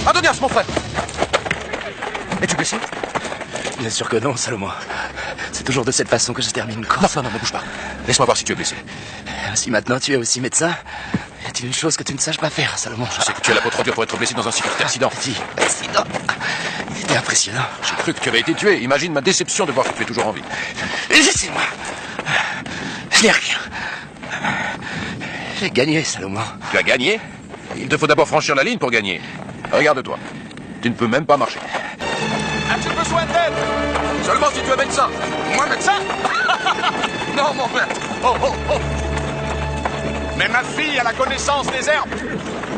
Adonias, mon frère! Es-tu blessé? Bien sûr que non, Salomon. C'est toujours de cette façon que je termine une course. Non, ne bouge pas. Laisse-moi voir si tu es blessé. Si maintenant tu es aussi médecin, y a-t-il une chose que tu ne saches pas faire, Salomon? Je sais que tu as la peau trop dure pour être blessé dans un si petit accident. Petit accident. Il était impressionnant. J'ai cru que tu avais été tué. Imagine ma déception de voir que tu es toujours en vie. Laissez-moi. Je n'ai rien. J'ai gagné, Salomon. Tu as gagné? Il te faut d'abord franchir la ligne pour gagner. Regarde-toi. Tu ne peux même pas marcher. As-tu besoin d'aide? Seulement si tu es médecin. Moi, médecin? Non, mon frère. Oh, oh, oh. Mais ma fille a la connaissance des herbes.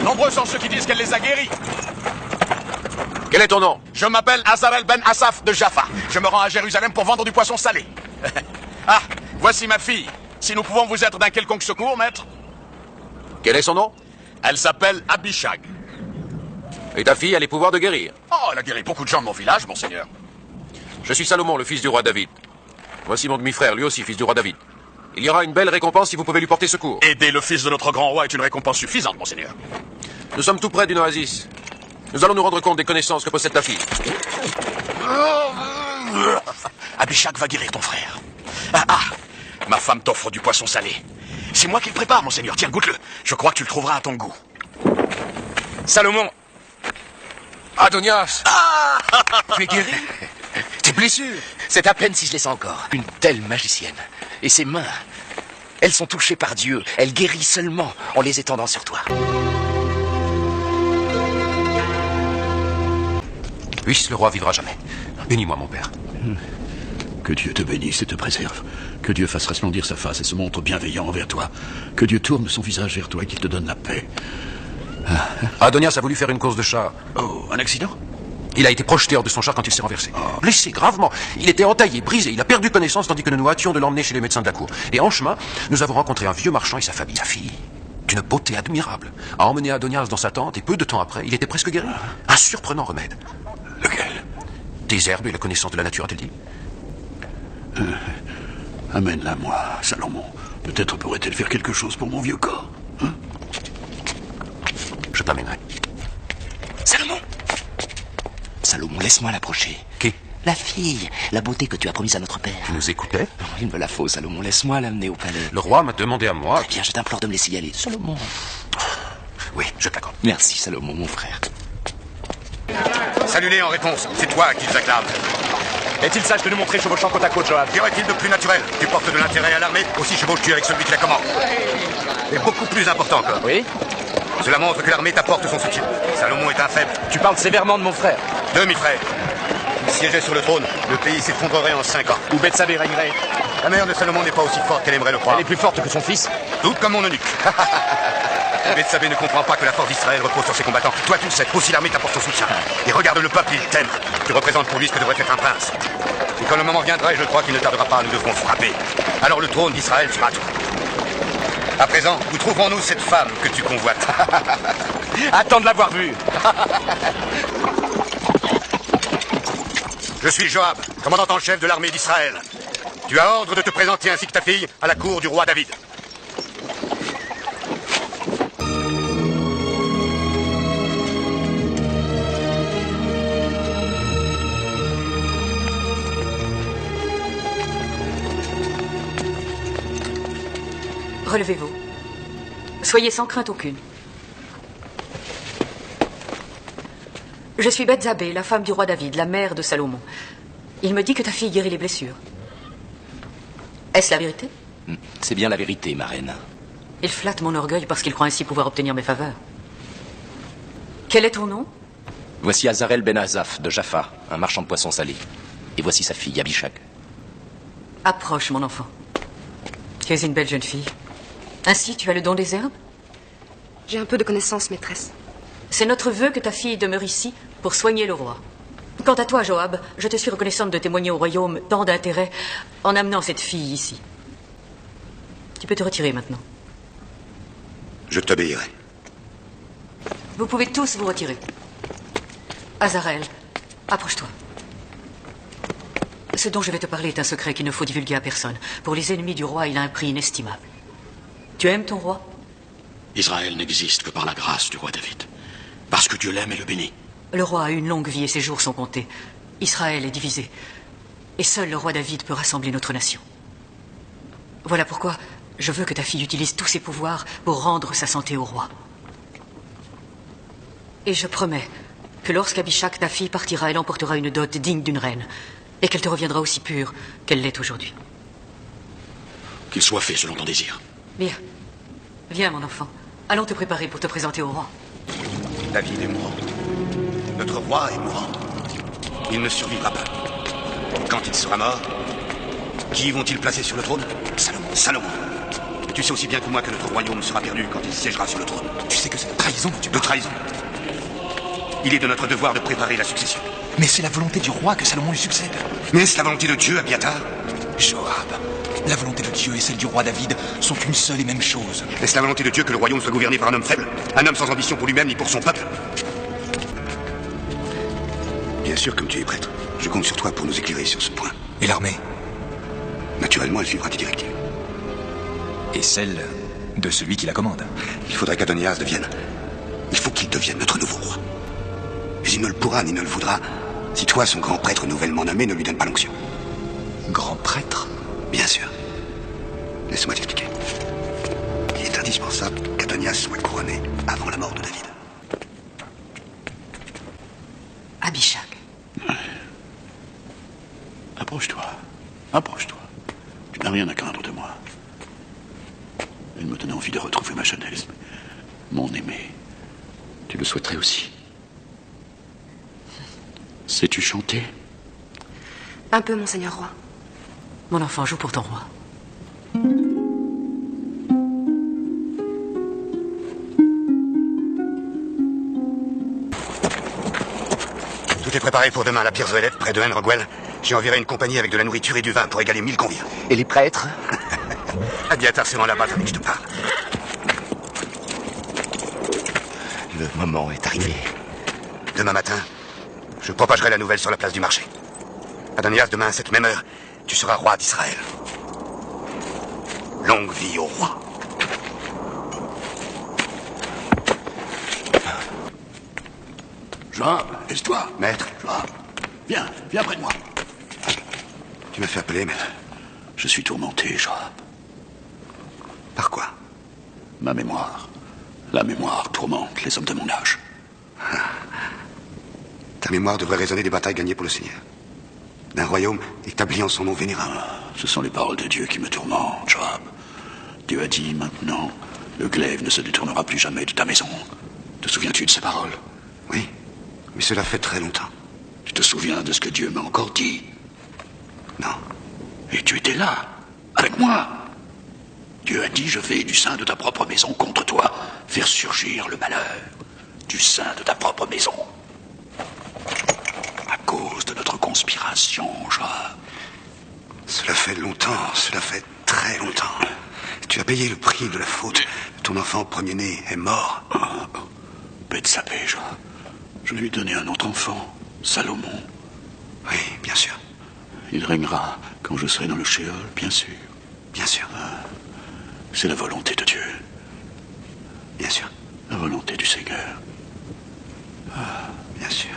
Nombreux sont ceux qui disent qu'elle les a guéris. Quel est ton nom? Je m'appelle Azarel Ben Asaf de Jaffa. Je me rends à Jérusalem pour vendre du poisson salé. Ah, voici ma fille. Si nous pouvons vous être d'un quelconque secours, maître. Quel est son nom? Elle s'appelle Abishag. Et ta fille a les pouvoirs de guérir? Oh, elle a guéri beaucoup de gens de mon village, monseigneur. Je suis Salomon, le fils du roi David. Voici mon demi-frère, lui aussi fils du roi David. Il y aura une belle récompense si vous pouvez lui porter secours. Aider le fils de notre grand roi est une récompense suffisante, monseigneur. Nous sommes tout près d'une oasis. Nous allons nous rendre compte des connaissances que possède ta fille. Abishag va guérir ton frère. Ma femme t'offre du poisson salé. C'est moi qui le prépare, monseigneur. Tiens, goûte-le. Je crois que tu le trouveras à ton goût. Salomon. Adonias. Tu es guéri? Tes blessures? C'est à peine si je les sens encore. Une telle magicienne. Et ses mains, elles sont touchées par Dieu. Elle guérit seulement en les étendant sur toi. Puisse le roi vivre à jamais. Bénis-moi, mon père. Que Dieu te bénisse et te préserve. Que Dieu fasse resplendir sa face et se montre bienveillant envers toi. Que Dieu tourne son visage vers toi et qu'il te donne la paix. Adonias a voulu faire une course de char. Oh, un accident? Il a été projeté hors de son char quand il s'est renversé. Blessé gravement. Il était entaillé, brisé. Il a perdu connaissance tandis que nous nous hâtions de l'emmener chez les médecins de la cour. Et en chemin, nous avons rencontré un vieux marchand et sa famille. Sa fille, d'une beauté admirable, a emmené Adonias dans sa tente et peu de temps après, il était presque guéri. Un surprenant remède. Lequel? Des herbes et la connaissance de la nature, a-t-elle dit? Amène-la moi, Salomon. Peut-être pourrait-elle faire quelque chose pour mon vieux corps. Hein? Je t'amènerai. Salomon. Salomon, laisse-moi l'approcher. Qui? La fille, la beauté que tu as promise à notre père. Tu nous écoutais? Non, il me la faut, Salomon. Laisse-moi l'amener au palais. Le roi m'a demandé à moi... Eh bien, je t'implore de me laisser y aller. Salomon. Oui, je t'accorde. Merci, Salomon, mon frère. Salut-les en réponse. C'est toi qu'ils acclament. Est-il sage de nous montrer chevauchant côte à côte, Joab? Qu'y aurait-il de plus naturel? Tu portes de l'intérêt à l'armée, aussi chevauches-tu avec celui qui la commande. Et beaucoup plus important encore. Oui? Cela montre que l'armée t'apporte son soutien. Salomon est un faible. Tu parles sévèrement de mon frère. Demi-frère. Il siégeait sur le trône, le pays s'effondrerait en 5 ans. Où Bethsabée régnerait. La mère de Salomon n'est pas aussi forte qu'elle aimerait le croire. Elle est plus forte que son fils. Tout comme mon eunuque. Bethsabée ne comprend pas que la force d'Israël repose sur ses combattants. Toi, tu le sais, aussi l'armée t'apporte son soutien. Et regarde le peuple, il t'aime. Tu représentes pour lui ce que devrait être un prince. Et quand le moment viendra, et je crois qu'il ne tardera pas, nous devrons frapper. Alors le trône d'Israël sera à toi. À présent, où trouverons-nous cette femme que tu convoites? Attends de l'avoir vue. Je suis Joab, commandant en chef de l'armée d'Israël. Tu as ordre de te présenter ainsi que ta fille à la cour du roi David. Relevez-vous. Soyez sans crainte aucune. Je suis Bethsabée, la femme du roi David, la mère de Salomon. Il me dit que ta fille guérit les blessures. Est-ce la vérité? C'est bien la vérité, ma reine. Il flatte mon orgueil parce qu'il croit ainsi pouvoir obtenir mes faveurs. Quel est ton nom? Voici Azarel Ben Asaf de Jaffa, un marchand de poissons salés. Et voici sa fille, Abishag. Approche, mon enfant. Tu es une belle jeune fille. Ainsi, tu as le don des herbes? J'ai un peu de connaissance, maîtresse. C'est notre vœu que ta fille demeure ici pour soigner le roi. Quant à toi, Joab, je te suis reconnaissante de témoigner au royaume tant d'intérêt en amenant cette fille ici. Tu peux te retirer maintenant. Je t'obéirai. Vous pouvez tous vous retirer. Azarel, approche-toi. Ce dont je vais te parler est un secret qu'il ne faut divulguer à personne. Pour les ennemis du roi, il a un prix inestimable. Tu aimes ton roi? Israël n'existe que par la grâce du roi David. Parce que Dieu l'aime et le bénit. Le roi a eu une longue vie et ses jours sont comptés. Israël est divisé. Et seul le roi David peut rassembler notre nation. Voilà pourquoi je veux que ta fille utilise tous ses pouvoirs pour rendre sa santé au roi. Et je promets que lorsqu'Abishag, ta fille, partira, elle emportera une dot digne d'une reine. Et qu'elle te reviendra aussi pure qu'elle l'est aujourd'hui. Qu'il soit fait selon ton désir. Bien. Viens, mon enfant. Allons te préparer pour te présenter au roi. David est mourant. Notre roi est mourant. Il ne survivra pas. Quand il sera mort, qui vont-ils placer sur le trône? Salomon. Salomon. Et tu sais aussi bien que moi que notre royaume sera perdu quand il siégera sur le trône. Tu sais que c'est de trahison, De trahison. Il est de notre devoir de préparer la succession. Mais c'est la volonté du roi que Salomon lui succède. Mais est-ce la volonté de Dieu, Abiatar? Joab, la volonté de Dieu et celle du roi David sont une seule et même chose. Est-ce la volonté de Dieu que le royaume soit gouverné par un homme faible? Un homme sans ambition pour lui-même ni pour son peuple? Bien sûr, comme tu es prêtre, je compte sur toi pour nous éclairer sur ce point. Et l'armée? Naturellement, elle suivra tes directives. Et celle de celui qui la commande. Il faudrait qu'Adonias devienne... Il faut qu'il devienne notre nouveau roi. Mais il ne le pourra ni ne le voudra si toi, son grand prêtre nouvellement nommé, ne lui donne pas l'onction. Grand prêtre? Bien sûr. Laisse-moi t'expliquer. Il est indispensable qu'Adonias soit couronné avant la mort de David. Abishag. Approche-toi. Approche-toi. Tu n'as rien à craindre de moi. Il me donnait envie de retrouver ma jeunesse. Mon aimé. Tu le souhaiterais aussi. Sais-tu chanter? Un peu, monseigneur roi. Mon enfant, joue pour ton roi. Tout est préparé pour demain à la Pierre Zoélette, près de Henrogwell. J'ai enverré une compagnie avec de la nourriture et du vin pour égaler 1000 convives. Et les prêtres? Abiatar se rend là-bas, tandis que je te parle. Le moment est arrivé. Demain matin, je propagerai la nouvelle sur la place du marché. Adonias, demain à cette même heure, tu seras roi d'Israël. Longue vie au roi. Joab, laisse-toi. Maître, Joab, viens près de moi. tu m'as fait appeler, maître. Je suis tourmenté, Joab. Par quoi? Ma mémoire. La mémoire tourmente les hommes de mon âge. Ta mémoire devrait résonner des batailles gagnées pour le Seigneur. D'un royaume établi en son nom vénérable. Ce sont les paroles de Dieu qui me tourmentent, Joab. Dieu a dit maintenant, le glaive ne se détournera plus jamais de ta maison. Te souviens-tu de ces paroles? Oui, mais cela fait très longtemps. Tu te souviens de ce que Dieu m'a encore dit? Non. Et tu étais là, avec moi. Dieu a dit, je vais du sein de ta propre maison contre toi faire surgir le malheur. Du sein de ta propre maison. À cause de notre conspiration, Joab. Cela fait longtemps, cela fait très longtemps. Tu as payé le prix de la faute. Ton enfant premier-né est mort. Bethsabée, Joab. Je lui ai donné un autre enfant, Salomon. Oui, bien sûr. Il régnera quand je serai dans le Sheol, bien sûr. Bien sûr. C'est la volonté de Dieu. Bien sûr. La volonté du Seigneur. Bien sûr.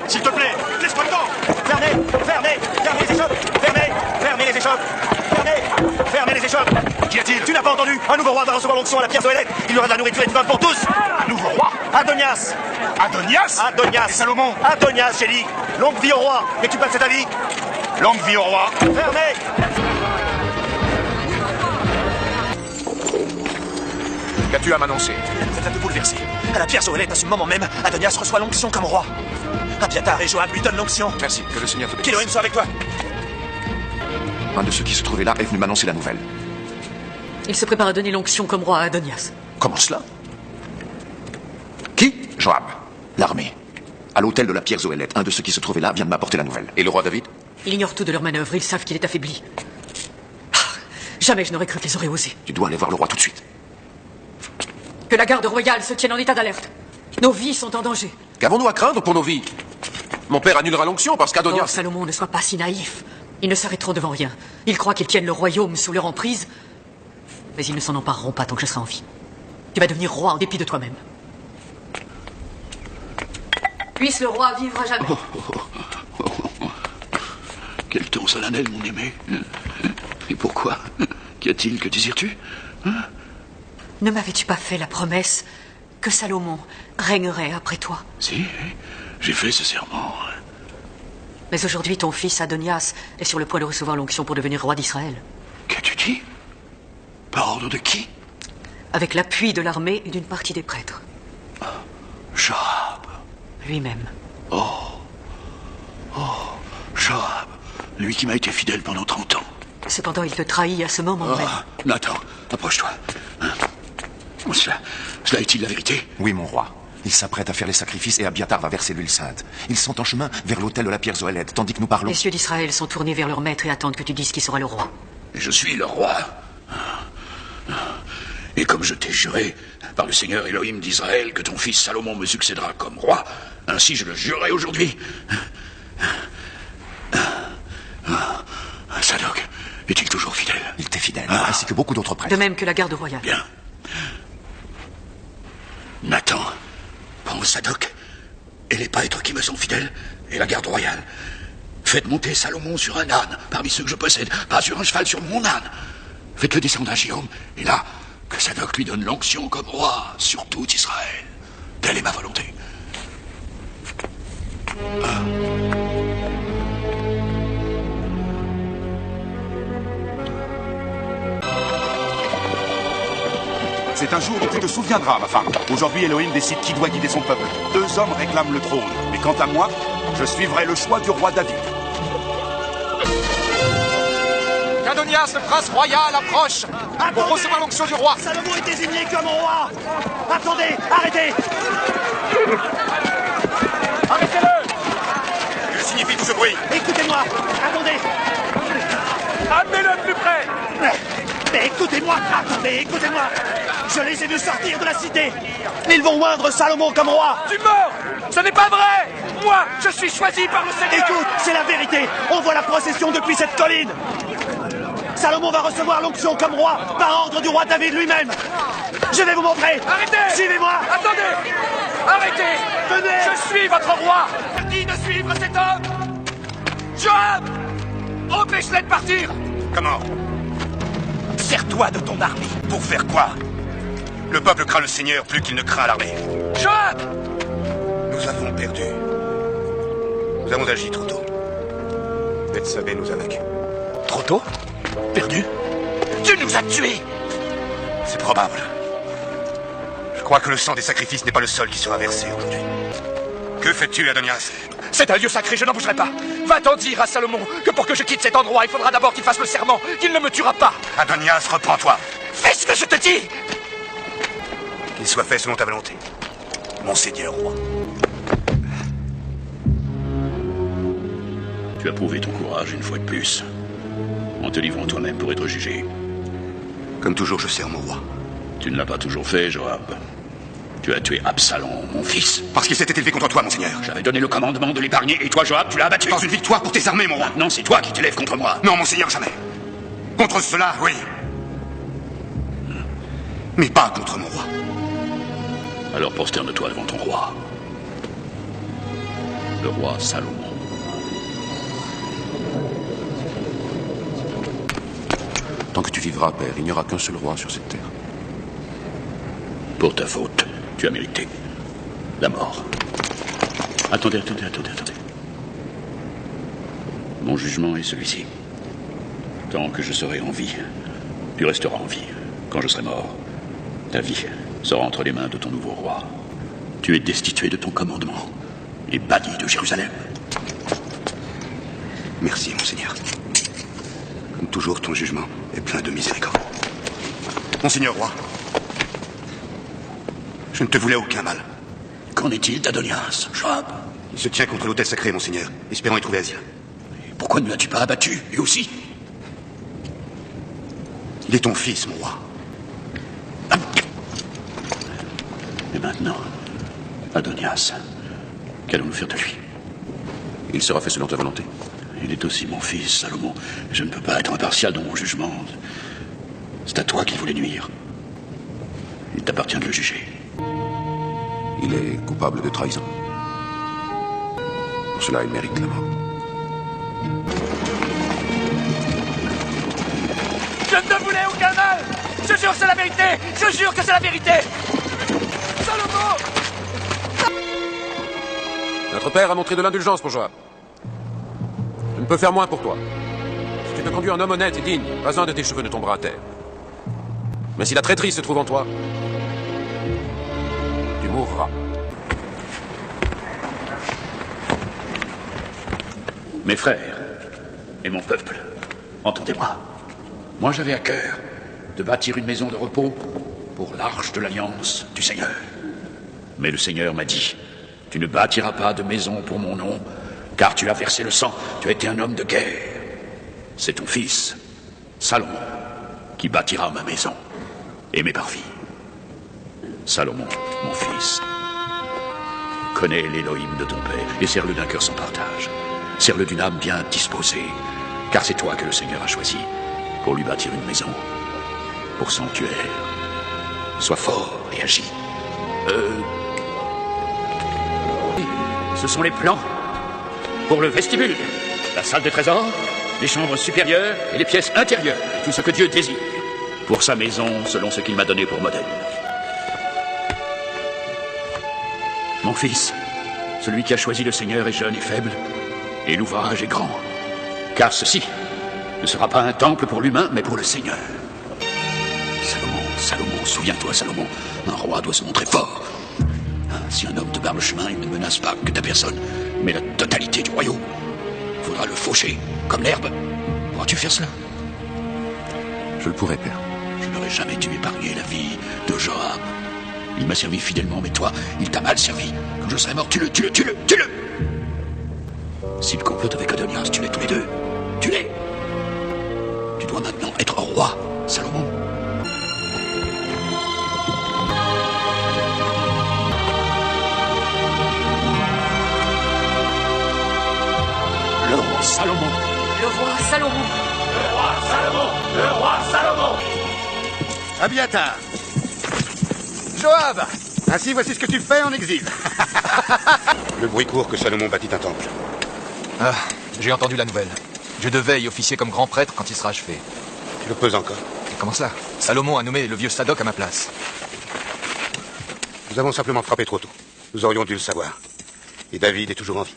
S'il te plaît, laisse-moi le temps. Fermez les échoppes. Fermez les échoppes. Fermez les échoppes. Qu'y a-t-il? Tu n'as pas entendu? Un nouveau roi va recevoir l'onction à la Pierre Zoélette. Il y aura de la nourriture et du vin pour tous. Un nouveau roi? Adonias. Et Salomon? Adonias, j'ai dit. Longue vie au roi. Es-tu pas de cet avis? Longue vie au roi. Fermez. Qu'as-tu à m'annoncer? Vous êtes à te bouleverser. À la Pierre Zoélette, à ce moment même, Adonias reçoit l'onction comme roi. Abiatar et Joab lui donnent l'onction. Merci, que le Seigneur te bénisse. Qu'Élohim soit avec toi. Un de ceux qui se trouvait là est venu m'annoncer la nouvelle. Il se prépare à donner l'onction comme roi à Adonias. Comment cela? Qui? Joab. L'armée. À l'hôtel de la Pierre Zoélette, un de ceux qui se trouvait là vient de m'apporter la nouvelle. Et le roi David? Il ignore tout de leur manœuvre, ils savent qu'il est affaibli. Ah, jamais je n'aurais cru qu'ils auraient osé. Tu dois aller voir le roi tout de suite. Que la garde royale se tienne en état d'alerte. Nos vies sont en danger. Qu'avons-nous à craindre pour nos vies? Mon père annulera l'onction parce Oh, qu'Adonias... Salomon, ne sois pas si naïf. Ils ne s'arrêteront devant rien. Ils croient qu'ils tiennent le royaume sous leur emprise. Mais ils ne s'en empareront pas tant que je serai en vie. Tu vas devenir roi en dépit de toi-même. Puisse le roi vivre à jamais. Quel ton solennel, mon aimé. Et pourquoi? Qu'y a-t-il? Que désires-tu? Ne m'avais-tu pas fait la promesse que Salomon régnerait après toi? Si, j'ai fait ce serment. Mais aujourd'hui, ton fils Adonias est sur le point de recevoir l'onction pour devenir roi d'Israël. Qu'as-tu dit? Par ordre de qui? Avec l'appui de l'armée et d'une partie des prêtres. Joab. Lui-même. Joab. Lui qui m'a été fidèle pendant 30 ans. Cependant, il te trahit à ce moment même. Nathan, approche-toi. Cela est-il la vérité? Oui, mon roi. Ils s'apprêtent à faire les sacrifices et Abiatar va verser l'huile sainte. Ils sont en chemin vers l'autel de la pierre Zoélette, tandis que nous parlons... Les cieux d'Israël sont tournés vers leur maître et attendent que tu dises qui sera le roi. Et je suis le roi. Et comme je t'ai juré par le Seigneur Elohim d'Israël que ton fils Salomon me succédera comme roi, ainsi je le jurerai aujourd'hui. Sadok est-il toujours fidèle? Il t'est fidèle, ainsi que beaucoup d'autres prêtres. De même que la garde royale. Bien. Nathan, prends Sadok et les prêtres qui me sont fidèles et la garde royale. Faites monter Salomon sur un âne parmi ceux que je possède, pas sur un cheval, sur mon âne. Faites-le descendre à Guillaume, et là, que Sadok lui donne l'onction comme roi sur tout Israël. Telle est ma volonté. C'est un jour dont tu te souviendras, ma femme. Aujourd'hui, Elohim décide qui doit guider son peuple. 2 hommes réclament le trône. Mais quant à moi, je suivrai le choix du roi David. Qu'Adonias, le prince royal, approche pour recevoir l'onction du roi. Salomon est désigné comme roi. Attendez, arrêtez. Arrêtez-le. Que signifie tout ce bruit? Écoutez-moi, attendez. Amenez-le plus près. Mais écoutez-moi, attendez, écoutez-moi. Je les ai vus sortir de la cité. Ils vont oindre Salomon comme roi. Tu mens. Ce n'est pas vrai. Moi, je suis choisi par le Seigneur. Écoute, c'est la vérité. On voit la procession depuis cette colline. Salomon va recevoir l'onction comme roi par ordre du roi David lui-même. Je vais vous montrer. Arrêtez. Suivez-moi. Attendez. Arrêtez. Venez. Je suis votre roi. Dis de suivre cet homme. Joab, empêche-les de partir. Comment? Sers-toi de ton armée. Pour faire quoi? Le peuple craint le Seigneur plus qu'il ne craint l'armée. Joab. Nous avons perdu. Nous avons agi trop tôt. Bethsabée nous a vaincus. Trop tôt? Perdu? Tu nous as tués! C'est probable. Je crois que le sang des sacrifices n'est pas le seul qui sera versé aujourd'hui. Que fais-tu, Adonias? C'est un lieu sacré, je n'en bougerai pas. Va-t'en dire à Salomon que pour que je quitte cet endroit, il faudra d'abord qu'il fasse le serment qu'il ne me tuera pas. Adonias, reprends-toi. Fais ce que je te dis! Qu'il soit fait selon ta volonté. Mon Seigneur roi. Tu as prouvé ton courage une fois de plus, en te livrant toi-même pour être jugé. Comme toujours, je sers mon roi. Tu ne l'as pas toujours fait, Joab. Tu as tué Absalom, mon fils. Parce qu'il s'était élevé contre toi, mon Seigneur. J'avais donné le commandement de l'épargner, et toi, Joab, tu l'as abattu. Dans une victoire pour tes armées, mon roi. Maintenant, c'est toi qui t'élèves contre moi. Non, mon Seigneur, jamais. Contre cela, oui. Mais pas contre mon roi. Alors prosterne-toi devant ton roi. Le roi Salomon. Tant que tu vivras, père, il n'y aura qu'un seul roi sur cette terre. Pour ta faute, tu as mérité la mort. Attendez. Mon jugement est celui-ci. Tant que je serai en vie, tu resteras en vie. Quand je serai mort, ta vie sera entre les mains de ton nouveau roi. Tu es destitué de ton commandement et banni de Jérusalem. Merci, mon Seigneur. Comme toujours, ton jugement est plein de miséricorde. Monseigneur roi, je ne te voulais aucun mal. Qu'en est-il d'Adonias, Joab? Il se tient contre l'autel sacré, monseigneur, espérant y trouver asile. Et pourquoi ne l'as-tu pas abattu, lui aussi? Il est ton fils, mon roi. Et maintenant, Adonias, qu'allons-nous faire de lui? Il sera fait selon ta volonté. Il est aussi mon fils, Salomon. Je ne peux pas être impartial dans mon jugement. C'est à toi qu'il voulait nuire. Il t'appartient de le juger. Il est coupable de trahison. cela, il mérite la mort. Je ne te voulais aucun mal. Je jure que c'est la vérité. Je jure que c'est la vérité. Salomon! Notre père a montré de l'indulgence pour Joab. Je ne peux faire moins pour toi. Si tu te conduis en homme honnête et digne, pas un de tes cheveux ne tombera à terre. Mais si la traîtrise se trouve en toi, tu mourras. Mes frères et mon peuple, entendez-moi. Moi, j'avais à cœur de bâtir une maison de repos pour l'arche de l'alliance du Seigneur. Mais le Seigneur m'a dit, tu ne bâtiras pas de maison pour mon nom, car tu as versé le sang, tu as été un homme de guerre. C'est ton fils, Salomon, qui bâtira ma maison et mes parvis. Salomon, mon fils, connais l'Élohim de ton père et sers-le d'un cœur sans partage. Sers-le d'une âme bien disposée, car c'est toi que le Seigneur a choisi pour lui bâtir une maison, pour sanctuaire. Sois fort et agis. Ce sont les plans pour le vestibule, la salle de trésor, les chambres supérieures et les pièces intérieures, tout ce que Dieu désire, pour sa maison selon ce qu'il m'a donné pour modèle. Mon fils, celui qui a choisi le Seigneur est jeune et faible, et l'ouvrage est grand, car ceci ne sera pas un temple pour l'humain, mais pour le Seigneur. Salomon, souviens-toi, Salomon, un roi doit se montrer fort. Si un homme te barre le chemin, il ne menace pas que ta personne, mais la totalité du royaume. Il faudra le faucher, comme l'herbe. Pourras-tu faire cela? Je le pourrai, père. Je n'aurais jamais dû épargner la vie de Joab. Il m'a servi fidèlement, mais toi, il t'a mal servi. Quand je serai mort, tue-le. S'il complote avec Adonias, tue-les tous les deux. Tue-les. Tu dois maintenant être roi, Salomon. Le roi Salomon. Le roi Salomon. Le roi Salomon. Le roi Salomon. Abiatar. Joab. Ainsi, voici ce que tu fais en exil. Le bruit court que Salomon bâtit un temple. Ah, j'ai entendu la nouvelle. Je devais y officier comme grand prêtre quand il sera achevé. Tu le poses encore? Comment ça? Salomon a nommé le vieux Sadoc à ma place. Nous avons simplement frappé trop tôt. Nous aurions dû le savoir. Et David est toujours en vie.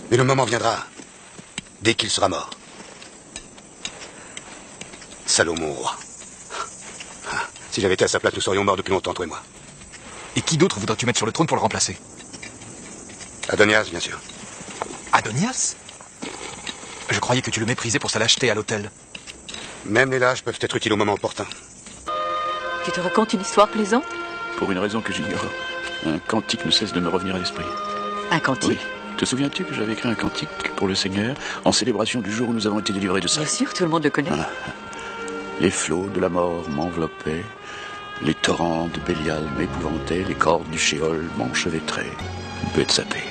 Mais le moment viendra, dès qu'il sera mort. Salomon roi. Si j'avais été à sa place, nous serions morts depuis longtemps, toi et moi. Et qui d'autre voudrais-tu mettre sur le trône pour le remplacer? Adonias, bien sûr. Adonias? Je croyais que tu le méprisais pour sa lâcheté à l'autel. Même les lâches peuvent être utiles au moment opportun. Tu te racontes une histoire plaisante? Pour une raison que j'ignore, un cantique ne cesse de me revenir à l'esprit. Un cantique? Oui. Te souviens-tu que j'avais écrit un cantique pour le Seigneur en célébration du jour où nous avons été délivrés de ça? Bien sûr, tout le monde le connaît. Les flots de la mort m'enveloppaient, les torrents de Bélial m'épouvantaient, les cordes du Shéol m'enchevêtraient. Bethsabée,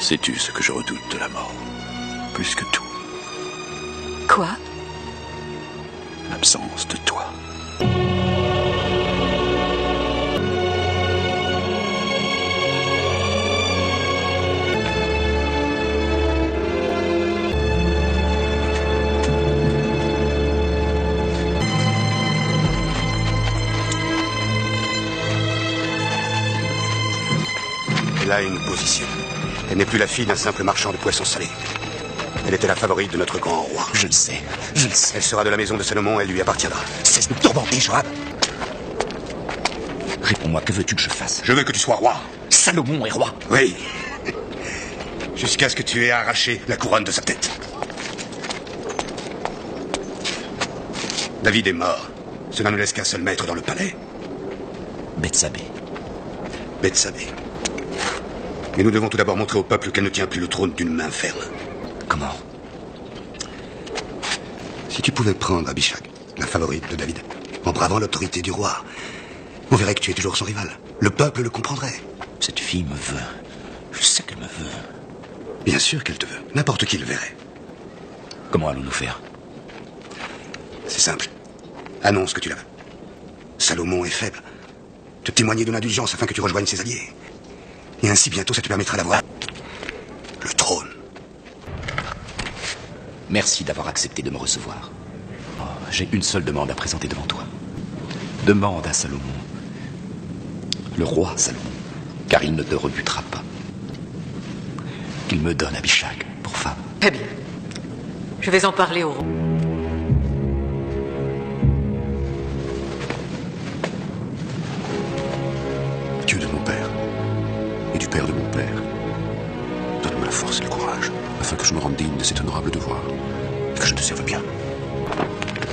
sais-tu ce que je redoute de la mort? Plus que tout. Quoi? L'absence de toi. Elle a une position. Elle n'est plus la fille d'un simple marchand de poissons salés. Elle était la favorite de notre grand roi. Je le sais. Elle sera de la maison de Salomon, elle lui appartiendra. Cesse de me tourmenter, Joab. Réponds-moi, que veux-tu que je fasse? Je veux que tu sois roi. Salomon est roi. Oui. Jusqu'à ce que tu aies arraché la couronne de sa tête. David est mort. Cela ne laisse qu'un seul maître dans le palais. Bethsabée. Mais nous devons tout d'abord montrer au peuple qu'elle ne tient plus le trône d'une main ferme. Comment? Si tu pouvais prendre Abishag, la favorite de David, en bravant l'autorité du roi, on verrait que tu es toujours son rival. Le peuple le comprendrait. Cette fille me veut. Je sais qu'elle me veut. Bien sûr qu'elle te veut. N'importe qui le verrait. Comment allons-nous faire? C'est simple. Annonce que tu la veux. Salomon est faible. Te témoigner de l'indulgence afin que tu rejoignes ses alliés. Et ainsi, bientôt, ça te permettra d'avoir... Merci d'avoir accepté de me recevoir. Oh, j'ai une seule demande à présenter devant toi. Demande à Salomon, le roi Salomon, car il ne te rebutera pas, qu'il me donne Abishag pour femme. Très bien. Je vais en parler au roi. Dieu de mon père et du père de mon père, donne-moi la force et le courage, afin que je me rende digne de cet honorable devoir et que je te serve bien.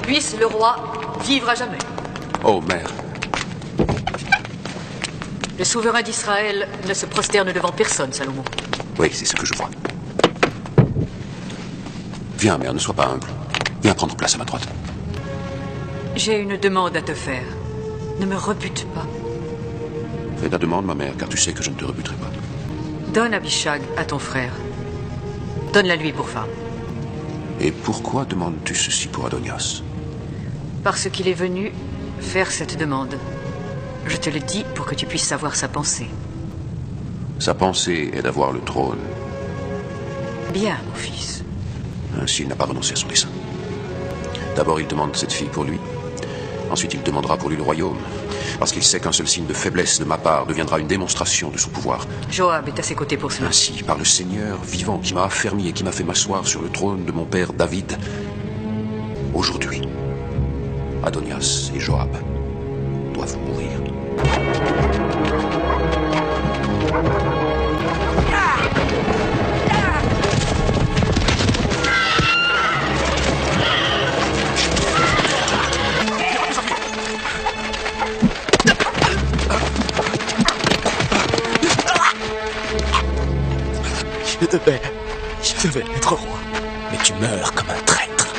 Puisse le roi vivre à jamais. Oh, mère. Le souverain d'Israël ne se prosterne devant personne, Salomon. Oui, c'est ce que je vois. Viens, mère, ne sois pas humble. Viens prendre place à ma droite. J'ai une demande à te faire. Ne me rebute pas. Fais ta demande, ma mère, car tu sais que je ne te rebuterai pas. Donne Abishag à ton frère. Donne-la lui pour femme. Et pourquoi demandes-tu ceci pour Adonias? Parce qu'il est venu faire cette demande. Je te le dis pour que tu puisses savoir sa pensée. Sa pensée est d'avoir le trône. Bien, mon fils. Ainsi, il n'a pas renoncé à son dessein. D'abord, il demande cette fille pour lui. Ensuite, il demandera pour lui le royaume. Parce qu'il sait qu'un seul signe de faiblesse de ma part deviendra une démonstration de son pouvoir. Joab est à ses côtés pour cela. Ainsi, par le Seigneur vivant qui m'a affermi et qui m'a fait m'asseoir sur le trône de mon père David, aujourd'hui, Adonias et Joab doivent mourir. Je devais être roi, mais tu meurs comme un traître.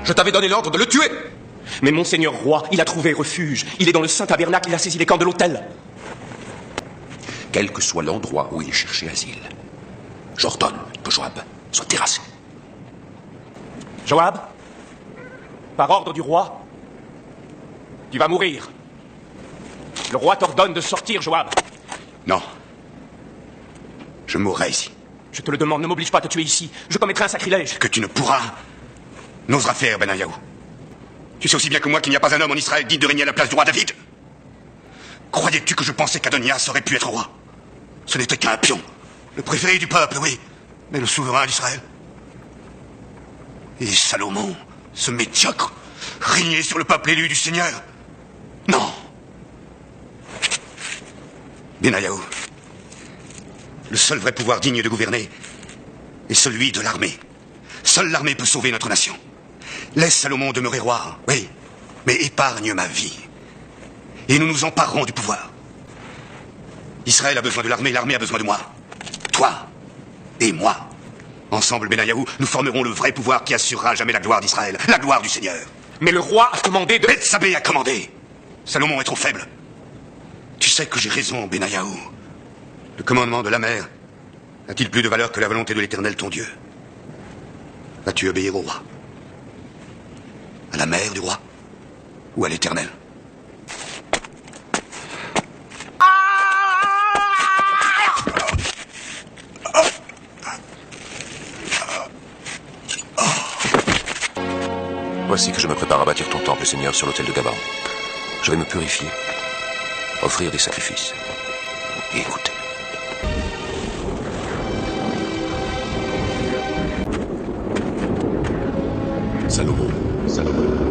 Je t'avais donné l'ordre de le tuer. Mais monseigneur roi, il a trouvé refuge. Il est dans le saint tabernacle, il a saisi les camps de l'autel. Quel que soit l'endroit où il cherchait asile, j'ordonne que Joab soit terrassé. Joab, par ordre du roi, tu vas mourir. Le roi t'ordonne de sortir, Joab. Non. Je mourrai ici. Je te le demande, ne m'oblige pas à te tuer ici. Je commettrai un sacrilège. Que tu ne pourras, n'oseras faire, Benayahu. Tu sais aussi bien que moi qu'il n'y a pas un homme en Israël digne de régner à la place du roi David. Croyais-tu que je pensais qu'Adonias aurait pu être roi? Ce n'était qu'un pion. Le préféré du peuple, oui. Mais le souverain d'Israël. Et Salomon, ce médiocre, régner sur le peuple élu du Seigneur. Non. Benayahu, le seul vrai pouvoir digne de gouverner est celui de l'armée. Seule l'armée peut sauver notre nation. Laisse Salomon demeurer roi, oui, mais épargne ma vie. Et nous nous emparerons du pouvoir. Israël a besoin de l'armée, l'armée a besoin de moi. Toi et moi. Ensemble, Benayahu, nous formerons le vrai pouvoir qui assurera à jamais la gloire d'Israël, la gloire du Seigneur. Mais le roi a commandé de... Bethsabée a commandé. Salomon est trop faible. Tu sais que j'ai raison, Benayahu. Le commandement de la mer a-t-il plus de valeur que la volonté de l'Éternel, ton Dieu? Vas-tu obéir au roi? À la mère du roi? Ou à l'Éternel? Voici que je me prépare à bâtir ton temple, Seigneur, sur l'autel de Gabaon. Je vais me purifier, offrir des sacrifices et écouter. Salomon,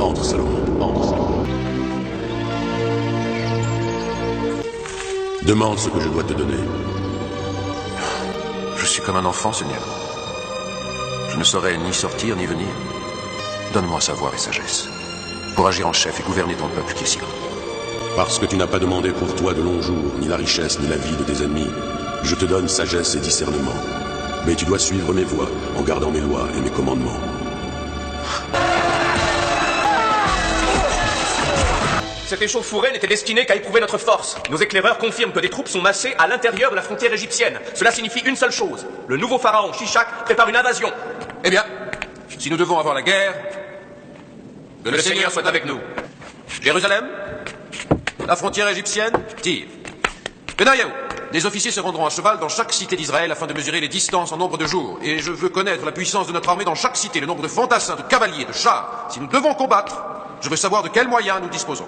entre Salomon. Demande ce que je dois te donner. Je suis comme un enfant, Seigneur. Je ne saurais ni sortir ni venir. Donne-moi savoir et sagesse, pour agir en chef et gouverner ton peuple qui est si grand. Parce que tu n'as pas demandé pour toi de longs jours, ni la richesse, ni la vie de tes ennemis, je te donne sagesse et discernement. Mais tu dois suivre mes voies, en gardant mes lois et mes commandements. Cette échauffourée n'était destinée qu'à éprouver notre force. Nos éclaireurs confirment que des troupes sont massées à l'intérieur de la frontière égyptienne. Cela signifie une seule chose. Le nouveau pharaon, Shishak, prépare une invasion. Eh bien, Si nous devons avoir la guerre, que le Seigneur soit avec nous. Jérusalem, la frontière égyptienne, tire. Benayahu, des officiers se rendront à cheval dans chaque cité d'Israël afin de mesurer les distances en nombre de jours. Et je veux connaître la puissance de notre armée dans chaque cité, le nombre de fantassins, de cavaliers, de chars. Si nous devons combattre, je veux savoir de quels moyens nous disposons.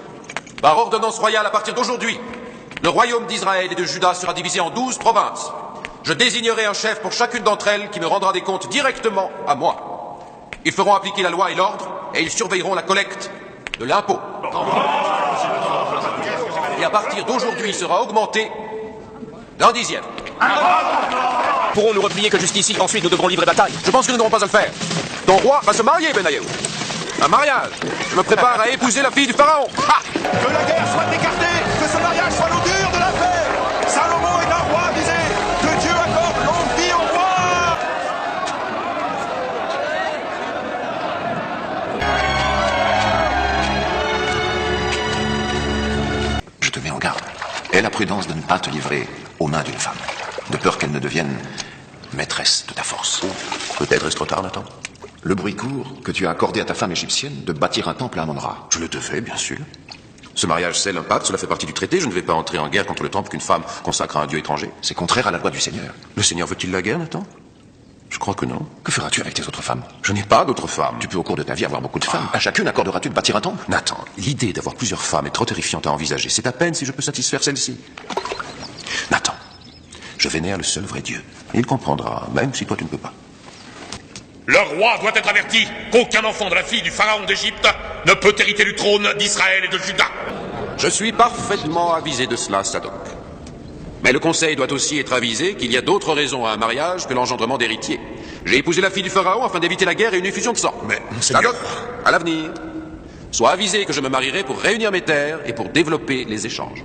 Par ordonnance royale, à partir d'aujourd'hui, le royaume d'Israël et de Juda sera divisé en 12 provinces. Je désignerai un chef pour chacune d'entre elles qui me rendra des comptes directement à moi. Ils feront appliquer la loi et l'ordre et ils surveilleront la collecte de l'impôt. Et à partir d'aujourd'hui, il sera augmenté d'1/10. Pourrons-nous replier que jusqu'ici, ensuite nous devrons livrer bataille? Je pense que nous n'aurons pas à le faire. Ton roi va se marier, Benayahu. Un mariage. Je me prépare à épouser la fille du pharaon. Ha! Que la guerre soit écartée, que ce mariage soit l'augure de la paix. Salomon est un roi visé. Que Dieu accorde longue vie au roi. Je te mets en garde. Aie la prudence de ne pas te livrer aux mains d'une femme, de peur qu'elle ne devienne maîtresse de ta force. Peut-être est-ce trop tard, Nathan. Le bruit court que tu as accordé à ta femme égyptienne de bâtir un temple à Amon-Ra. Je le devais, bien sûr. Ce mariage scelle un pacte, cela fait partie du traité. Je ne vais pas entrer en guerre contre le temple qu'une femme consacre à un dieu étranger. C'est contraire à la loi du Seigneur. Le Seigneur veut-il la guerre, Nathan? Je crois que non. Que feras-tu avec tes autres femmes? Je n'ai pas d'autres femmes. Tu peux au cours de ta vie avoir beaucoup de femmes. À chacune accorderas-tu de bâtir un temple? Nathan, l'idée d'avoir plusieurs femmes est trop terrifiante à envisager. C'est à peine si je peux satisfaire celle-ci. Nathan, je vénère le seul vrai Dieu. Il comprendra, même si toi tu ne peux pas. Le roi doit être averti qu'aucun enfant de la fille du pharaon d'Égypte ne peut hériter du trône d'Israël et de Juda. Je suis parfaitement avisé de cela, Sadok. Mais le conseil doit aussi être avisé qu'il y a d'autres raisons à un mariage que l'engendrement d'héritiers. J'ai épousé la fille du pharaon afin d'éviter la guerre et une effusion de sang. Mais, Seigneur... Sadok, à l'avenir, sois avisé que je me marierai pour réunir mes terres et pour développer les échanges.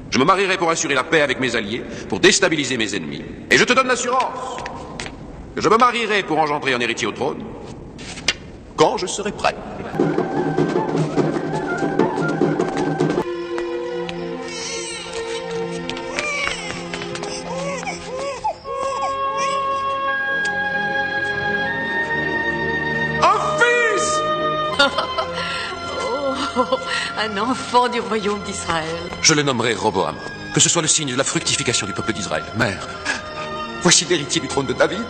Je me marierai pour assurer la paix avec mes alliés, pour déstabiliser mes ennemis. Et je te donne l'assurance que je me marierai pour engendrer un héritier au trône quand je serai prêt. Un enfant du royaume d'Israël. Je le nommerai Roboam, que ce soit le signe de la fructification du peuple d'Israël. Mère, voici l'héritier du trône de David.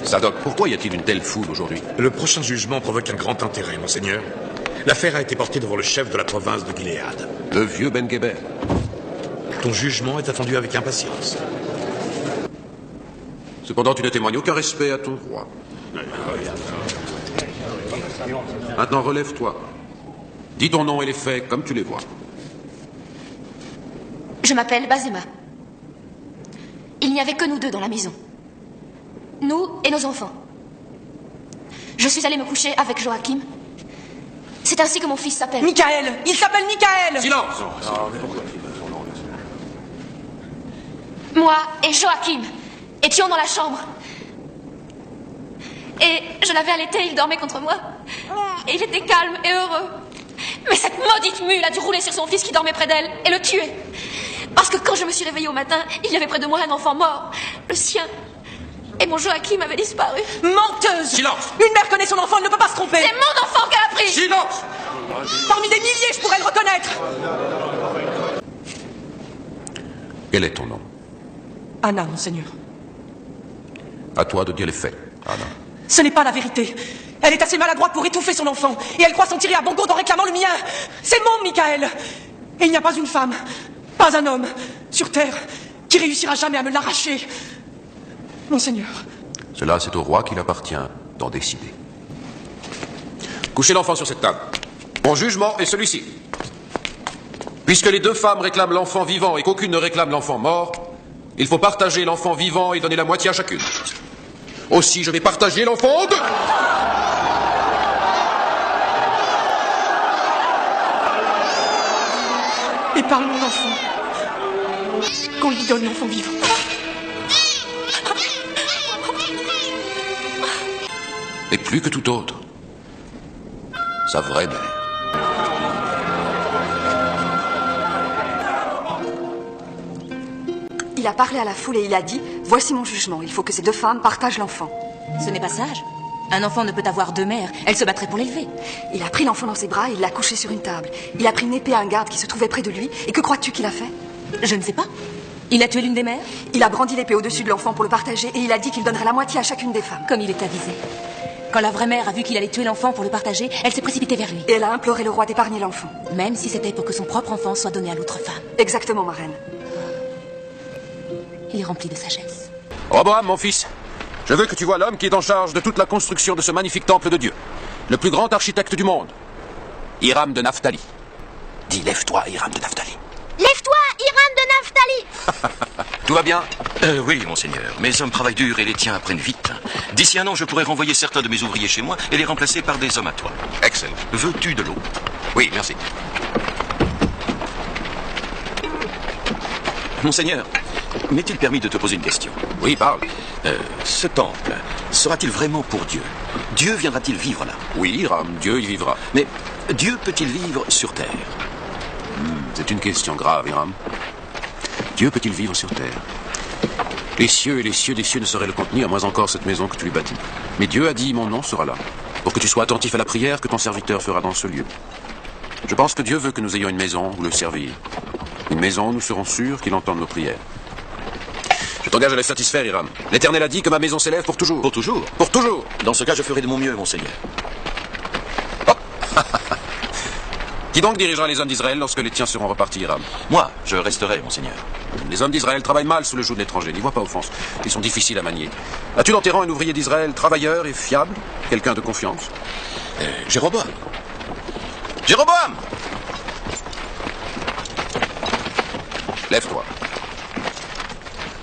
Sadok, pourquoi y a-t-il une telle foule aujourd'hui? Le prochain jugement provoque un grand intérêt, monseigneur. L'affaire a été portée devant le chef de la province de Gilead. Le vieux Ben Geber. Ton jugement est attendu avec impatience. Cependant, tu ne témoignes aucun respect à ton roi. Maintenant, relève-toi. Dis ton nom et les faits comme tu les vois. Je m'appelle Bazema. Il n'y avait que nous deux dans la maison. Nous et nos enfants. Je suis allée me coucher avec Joachim. C'est ainsi que mon fils s'appelle. Michael! Il s'appelle Michael! Silence! Moi et Joachim étions dans la chambre. Et je l'avais allaité, il dormait contre moi. Et il était calme et heureux. Mais cette maudite mule a dû rouler sur son fils qui dormait près d'elle et le tuer. Parce que quand je me suis réveillée au matin, il y avait près de moi un enfant mort, le sien. Et mon Joachim avait disparu. Menteuse! Silence! Une mère connaît son enfant, elle ne peut pas se tromper! C'est mon enfant qu'elle a pris! Silence! Parmi des milliers, je pourrais le reconnaître! Quel est ton nom? Anna, monseigneur. À toi de dire les faits, Anna. Ce n'est pas la vérité. Elle est assez maladroite pour étouffer son enfant, et elle croit s'en tirer à bon compte en réclamant le mien. C'est mon Michael. Et il n'y a pas une femme, pas un homme, sur terre, qui réussira jamais à me l'arracher. Monseigneur. Cela, c'est au roi qu'il appartient d'en décider. Couchez l'enfant sur cette table. Mon jugement est celui-ci. Puisque les deux femmes réclament l'enfant vivant et qu'aucune ne réclame l'enfant mort, il faut partager l'enfant vivant et donner la moitié à chacune. Aussi, je vais partager l'enfant en deux. Et par mon enfant, qu'on lui donne l'enfant vivant. Et plus que tout autre, sa vraie mère. Il a parlé à la foule et il a dit « Voici mon jugement, il faut que ces deux femmes partagent l'enfant. » Ce n'est pas sage. Un enfant ne peut avoir deux mères. Elle se battrait pour l'élever. Il a pris l'enfant dans ses bras et il l'a couché sur une table. Il a pris une épée à un garde qui se trouvait près de lui. Et que crois-tu qu'il a fait? Je ne sais pas. Il a tué l'une des mères? Il a brandi l'épée au-dessus de l'enfant pour le partager et il a dit qu'il donnerait la moitié à chacune des femmes. Comme il est avisé. Quand la vraie mère a vu qu'il allait tuer l'enfant pour le partager, elle s'est précipitée vers lui. Et elle a imploré le roi d'épargner l'enfant. Même si c'était pour que son propre enfant soit donné à l'autre femme. Exactement, ma reine. Il est rempli de sagesse. Roboam, mon fils, je veux que tu vois l'homme qui est en charge de toute la construction de ce magnifique temple de Dieu. Le plus grand architecte du monde. Hiram de Naphtali. Dis, lève-toi, Hiram de Naphtali. Lève-toi, Hiram de Naphtali! Tout va bien? Oui, monseigneur. Mes hommes travaillent dur et les tiens apprennent vite. D'ici un an, je pourrai renvoyer certains de mes ouvriers chez moi et les remplacer par des hommes à toi. Excellent. Veux-tu de l'eau? Oui, merci. Monseigneur, m'est-il permis de te poser une question? Oui, parle. Ce temple, sera-t-il vraiment pour Dieu? Dieu viendra-t-il vivre là? Oui, Hiram, Dieu y vivra. Mais Dieu peut-il vivre sur terre? C'est une question grave, Hiram. Dieu peut-il vivre sur terre? Les cieux et les cieux des cieux ne sauraient le contenir, moins encore cette maison que tu lui bâtis. Mais Dieu a dit, mon nom sera là, pour que tu sois attentif à la prière que ton serviteur fera dans ce lieu. Je pense que Dieu veut que nous ayons une maison où le servir. Une maison où nous serons sûrs qu'il entende nos prières. Je t'engage à les satisfaire, Hiram. L'Éternel a dit que ma maison s'élève pour toujours. Pour toujours? Pour toujours. Dans ce cas, je ferai de mon mieux, monseigneur. Qui donc dirigera les hommes d'Israël lorsque les tiens seront repartis, Hiram? Moi, je resterai, monseigneur. Les hommes d'Israël travaillent mal sous le joug de l'étranger, n'y vois pas offense. Ils sont difficiles à manier. As-tu dans tes rangs un ouvrier d'Israël travailleur et fiable? Quelqu'un de confiance? Jéroboam. Jéroboam! Lève-toi.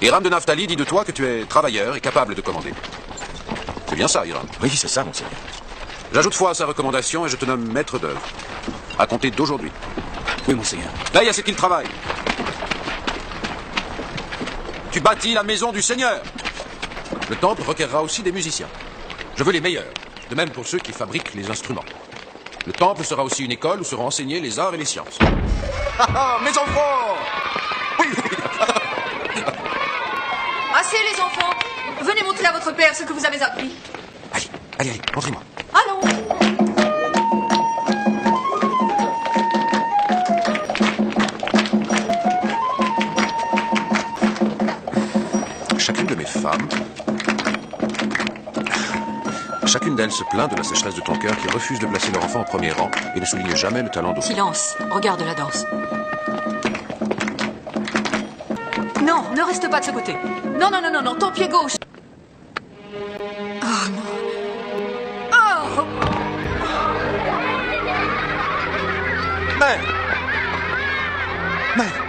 Hiram de Naphtali dit de toi que tu es travailleur et capable de commander. C'est bien ça, Hiram? Oui, c'est ça, monseigneur. J'ajoute foi à sa recommandation et je te nomme maître d'œuvre. À compter d'aujourd'hui. Oui, monseigneur. Veille à ce qu'il travaille. Tu bâtis la maison du Seigneur. Le temple requerra aussi des musiciens. Je veux les meilleurs, de même pour ceux qui fabriquent les instruments. Le temple sera aussi une école où seront enseignés les arts et les sciences. Mes enfants! Oui! Assez, les enfants. Venez montrer à votre père ce que vous avez appris. Allez, montrez-moi. Allons. Chacune de mes femmes, chacune d'elles se plaint de la sécheresse de ton cœur qui refuse de placer leur enfant au premier rang et ne souligne jamais le talent d'autrui. Silence, regarde la danse. Non, ne reste pas de ce côté. Non, non, non, non, non, ton pied gauche. Oh non. Oh! Mère! Mère!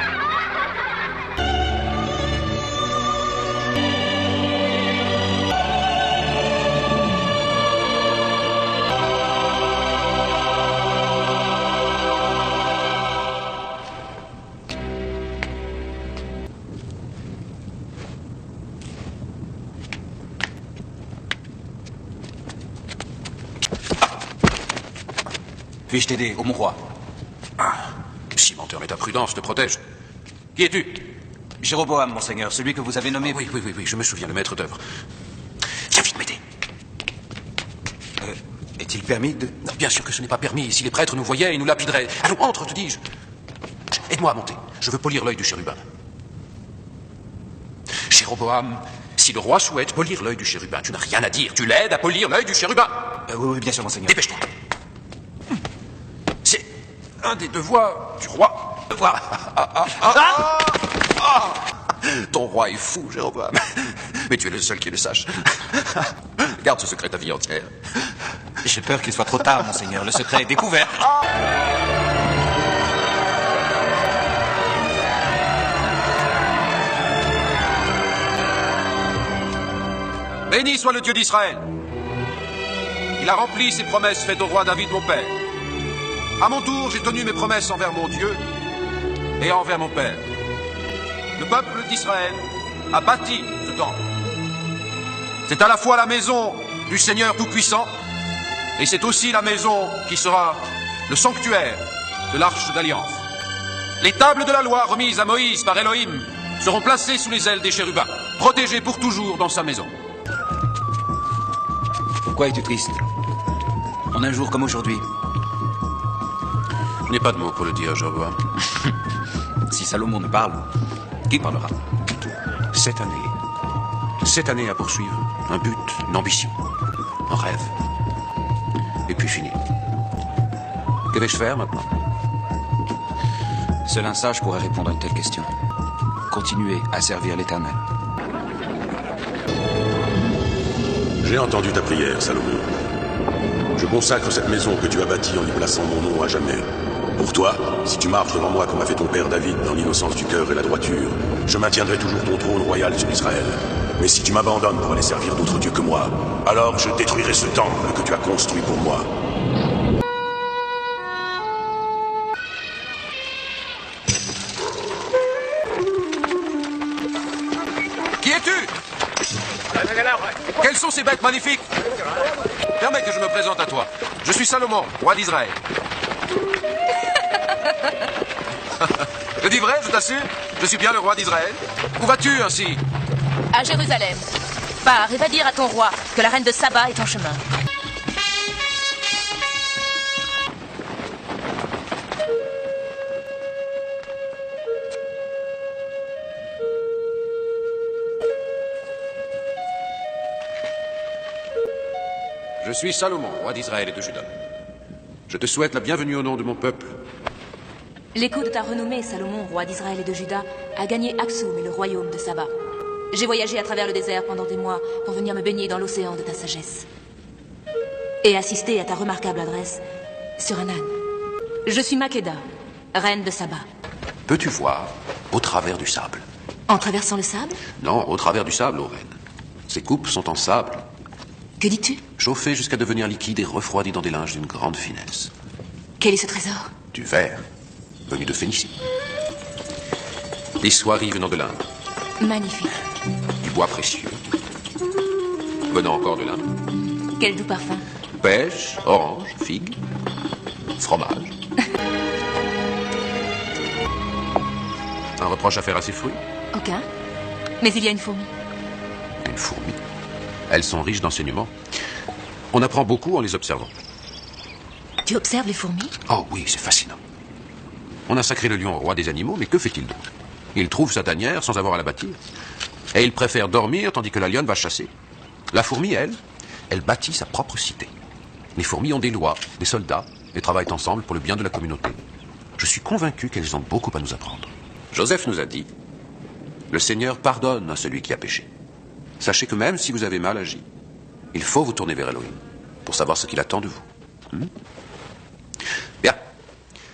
Puis-je t'aider, ô mon roi? Cimenteur, mais ta prudence te protège. Qui es-tu? Jéroboam, monseigneur, celui que vous avez nommé... Oui, je me souviens, le maître d'œuvre. Viens vite m'aider. Est-il permis de... Non, bien sûr que ce n'est pas permis. Si les prêtres nous voyaient, ils nous lapideraient. Allons, entre, te dis-je. Aide-moi à monter. Je veux polir l'œil du chérubin. Jéroboam, si le roi souhaite polir l'œil du chérubin, tu n'as rien à dire. Tu l'aides à polir l'œil du chérubin. Oui, bien sûr, monseigneur. Dépêche-toi. C'est un des devoirs du roi. Ton roi est fou, Jéroboam. Mais tu es le seul qui le sache. Garde ce secret ta vie entière. J'ai peur qu'il soit trop tard, monseigneur. Le secret est découvert. Béni soit le Dieu d'Israël. Il a rempli ses promesses faites au roi David, mon père. À mon tour, j'ai tenu mes promesses envers mon Dieu et envers mon père. Le peuple d'Israël a bâti ce temple. C'est à la fois la maison du Seigneur Tout-Puissant et c'est aussi la maison qui sera le sanctuaire de l'Arche d'Alliance. Les tables de la loi remises à Moïse par Elohim seront placées sous les ailes des chérubins, protégées pour toujours dans sa maison. Pourquoi es-tu triste? En un jour comme aujourd'hui. Je n'ai pas de mots pour le dire, je vois. Si Salomon ne parle, qui parlera? Cette année à poursuivre. Un but, une ambition, un rêve. Et puis fini. Que vais-je faire maintenant? Seul un sage pourrait répondre à une telle question. Continuer à servir l'Éternel. J'ai entendu ta prière, Salomon. Je consacre cette maison que tu as bâtie en y plaçant mon nom à jamais. Pour toi, si tu marches devant moi comme a fait ton père David dans l'innocence du cœur et la droiture, je maintiendrai toujours ton trône royal sur Israël. Mais si tu m'abandonnes pour aller servir d'autres dieux que moi, alors je détruirai ce temple que tu as construit pour moi. Qui es-tu? Quelles sont ces bêtes magnifiques? Permets que je me présente à toi. Je suis Salomon, roi d'Israël. Je dis vrai, je t'assure. Je suis bien le roi d'Israël. Où vas-tu ainsi? À Jérusalem. Pars et va dire à ton roi que la reine de Saba est en chemin. Je suis Salomon, roi d'Israël et de Juda. Je te souhaite la bienvenue au nom de mon peuple. L'écho de ta renommée, Salomon, roi d'Israël et de Juda, a gagné Aksum et le royaume de Saba. J'ai voyagé à travers le désert pendant des mois pour venir me baigner dans l'océan de ta sagesse. Et assister à ta remarquable adresse sur un âne. Je suis Makeda, reine de Saba. Peux-tu voir au travers du sable? En traversant le sable? Non, au travers du sable, ô reine. Ces coupes sont en sable. Que dis-tu? Chauffées jusqu'à devenir liquides et refroidies dans des linges d'une grande finesse. Quel est ce trésor? Du verre, venu de Phénicie. Des soieries venant de l'Inde. Magnifique. Du bois précieux. Venant encore de l'Inde. Quel doux parfum. Pêche, orange, figue, fromage. Un reproche à faire à ces fruits? Aucun. Mais il y a une fourmi. Une fourmi? Elles sont riches d'enseignements. On apprend beaucoup en les observant. Tu observes les fourmis? Oh oui, c'est fascinant. On a sacré le lion roi des animaux, mais que fait-il donc? Il trouve sa tanière sans avoir à la bâtir. Et il préfère dormir tandis que la lionne va chasser. La fourmi, elle bâtit sa propre cité. Les fourmis ont des lois, des soldats, et travaillent ensemble pour le bien de la communauté. Je suis convaincu qu'elles ont beaucoup à nous apprendre. Joseph nous a dit, le Seigneur pardonne à celui qui a péché. Sachez que même si vous avez mal agi, il faut vous tourner vers Elohim pour savoir ce qu'il attend de vous. Bien.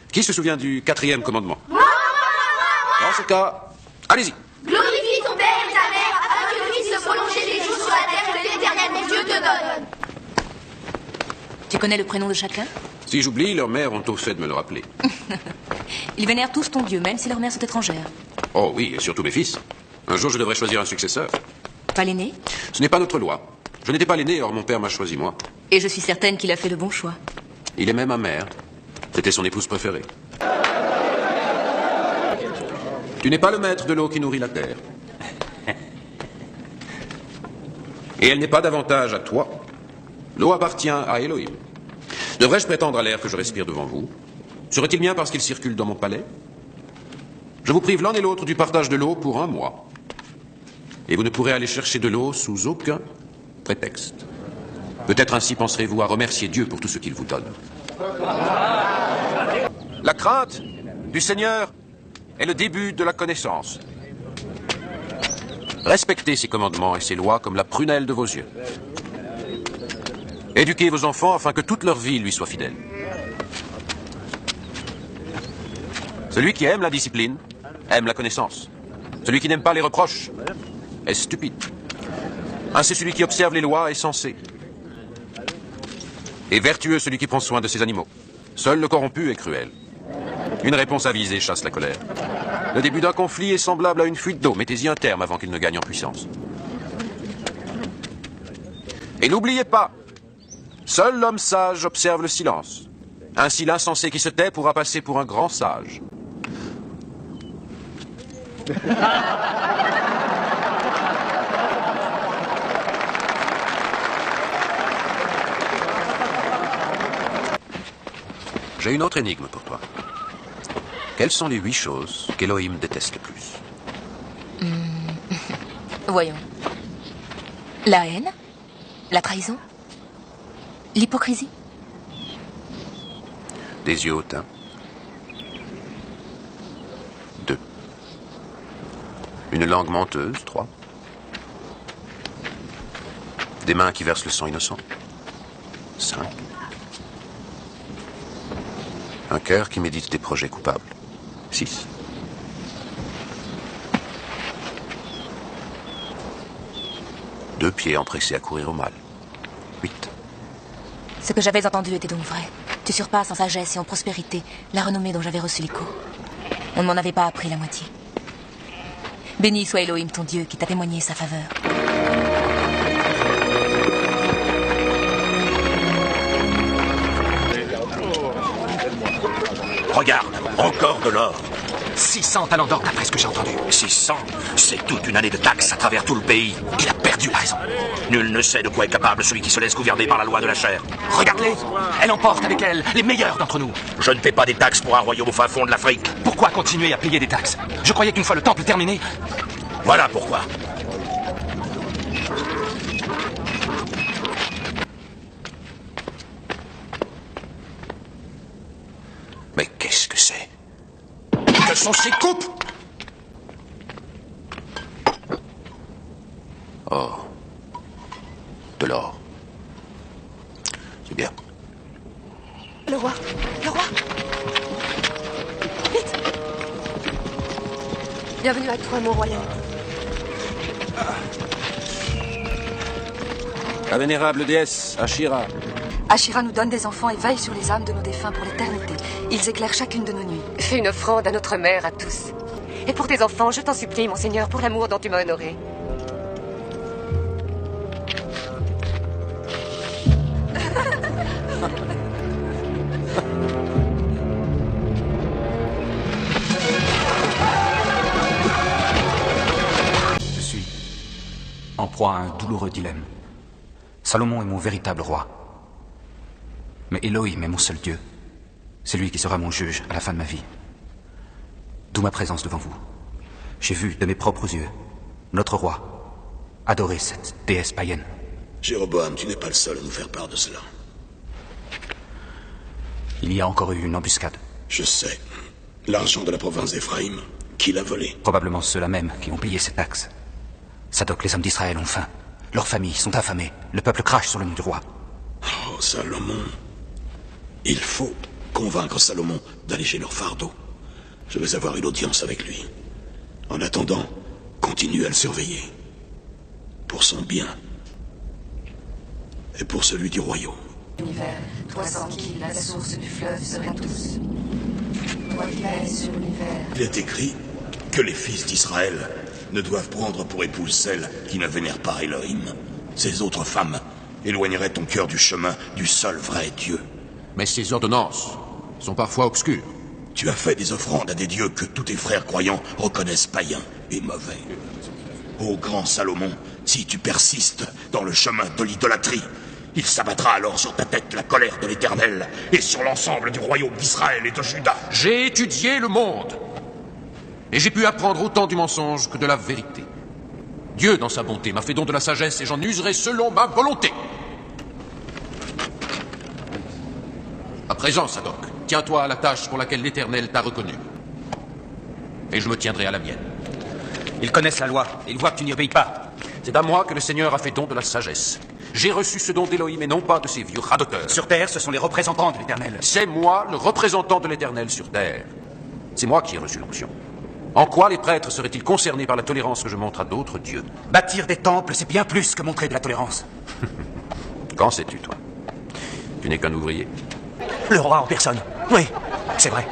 Qui se souvient du 4e commandement? Dans ce cas, allez-y. Glorifie ton père et ta mère, afin que puissent se prolonger les jours sur la terre que l'Éternel mon Dieu te donne. Tu connais le prénom de chacun? Si j'oublie, leurs mères ont au fait de me le rappeler. Ils vénèrent tous ton Dieu, même si leurs mères sont étrangères. Oh oui, et surtout mes fils. Un jour, je devrais choisir un successeur. Pas l'aîné? Ce n'est pas notre loi. Je n'étais pas l'aîné, or mon père m'a choisi moi. Et je suis certaine qu'il a fait le bon choix. Il aimait ma mère. C'était son épouse préférée. Tu n'es pas le maître de l'eau qui nourrit la terre. Et elle n'est pas davantage à toi. L'eau appartient à Elohim. Devrais-je prétendre à l'air que je respire devant vous? Serait-il bien parce qu'il circule dans mon palais? Je vous prive l'un et l'autre du partage de l'eau pour 1 mois. Et vous ne pourrez aller chercher de l'eau sous aucun prétexte. Peut-être ainsi penserez-vous à remercier Dieu pour tout ce qu'il vous donne. La crainte du Seigneur est le début de la connaissance. Respectez ses commandements et ses lois comme la prunelle de vos yeux. Éduquez vos enfants afin que toute leur vie lui soit fidèle. Celui qui aime la discipline aime la connaissance. Celui qui n'aime pas les reproches est stupide. Ainsi celui qui observe les lois est sensé. Et vertueux celui qui prend soin de ses animaux. Seul le corrompu est cruel. Une réponse avisée chasse la colère. Le début d'un conflit est semblable à une fuite d'eau. Mettez-y un terme avant qu'il ne gagne en puissance. Et n'oubliez pas, seul l'homme sage observe le silence. Ainsi l'insensé qui se tait pourra passer pour un grand sage. j'ai une autre énigme pour toi. Quelles sont les 8 choses qu'Elohim déteste le plus? Voyons. La haine, la trahison, l'hypocrisie. Des yeux hautains. 2. Une langue menteuse. 3. Des mains qui versent le sang innocent. 5. Un cœur qui médite des projets coupables. 6. Deux pieds empressés à courir au mal. 8. Ce que j'avais entendu était donc vrai. Tu surpasses en sagesse et en prospérité la renommée dont j'avais reçu l'écho. On ne m'en avait pas appris la moitié. Béni soit Elohim, ton Dieu, qui t'a témoigné sa faveur. Regarde, encore de l'or. 600 talents d'or d'après ce que j'ai entendu. 600, c'est toute une année de taxes à travers tout le pays. Il a perdu la raison. Nul ne sait de quoi est capable celui qui se laisse gouverner par la loi de la chair. Regarde-les. Elle emporte avec elle les meilleurs d'entre nous. Je ne paie pas des taxes pour un royaume au fin fond de l'Afrique. Pourquoi continuer à payer des taxes? Je croyais qu'une fois le temple terminé... Voilà pourquoi. Mais qu'est-ce que c'est? Que sont ces coupes? Oh. De l'or. C'est bien. Le roi. Le roi. Vite. Bienvenue à toi, mon royaume. La vénérable déesse, Ashira. Ashira nous donne des enfants et veille sur les âmes de nos défunts pour l'éternité. Ils éclairent chacune de nos nuits. Fais une offrande à notre mère, à tous. Et pour tes enfants, je t'en supplie, mon Seigneur, pour l'amour dont tu m'as honoré. Je suis en proie à un douloureux dilemme. Salomon est mon véritable roi. Mais Elohim est mon seul Dieu. C'est lui qui sera mon juge à la fin de ma vie. D'où ma présence devant vous. J'ai vu de mes propres yeux notre roi adorer cette déesse païenne. Jéroboam, tu n'es pas le seul à nous faire part de cela. Il y a encore eu une embuscade. Je sais. L'argent de la province d'Éphraïm, qui l'a volé? Probablement ceux-là même qui ont payé ces taxes. Sadoc, les hommes d'Israël ont faim. Leurs familles sont affamées. Le peuple crache sur le nom du roi. Oh, Salomon. Il faut convaincre Salomon d'alléger leur fardeau. Je vais avoir une audience avec lui. En attendant, continue à le surveiller. Pour son bien. Et pour celui du royaume. L'univers, toi sans qui la source du fleuve serait douce. Toi qui pèses sur l'univers. Il est écrit que les fils d'Israël ne doivent prendre pour épouse celle qui ne vénère pas Elohim. Ces autres femmes éloigneraient ton cœur du chemin du seul vrai Dieu. Mais ces ordonnances sont parfois obscures. Tu as fait des offrandes à des dieux que tous tes frères croyants reconnaissent païens et mauvais. Ô grand Salomon, si tu persistes dans le chemin de l'idolâtrie, il s'abattra alors sur ta tête la colère de l'Éternel et sur l'ensemble du royaume d'Israël et de Juda. J'ai étudié le monde. Et j'ai pu apprendre autant du mensonge que de la vérité. Dieu, dans sa bonté, m'a fait don de la sagesse et j'en userai selon ma volonté. À présent, Sadoc, tiens-toi à la tâche pour laquelle l'Éternel t'a reconnu. Et je me tiendrai à la mienne. Ils connaissent la loi. Ils voient que tu n'y obéis pas. C'est à moi que le Seigneur a fait don de la sagesse. J'ai reçu ce don d'Élohim et non pas de ces vieux radoteurs. Sur terre, ce sont les représentants de l'Éternel. C'est moi, le représentant de l'Éternel sur terre. C'est moi qui ai reçu l'onction. En quoi les prêtres seraient-ils concernés par la tolérance que je montre à d'autres dieux? Bâtir des temples, c'est bien plus que montrer de la tolérance. Qu'en sais-tu, toi? Tu n'es qu'un ouvrier. Le roi en personne. Oui, c'est vrai.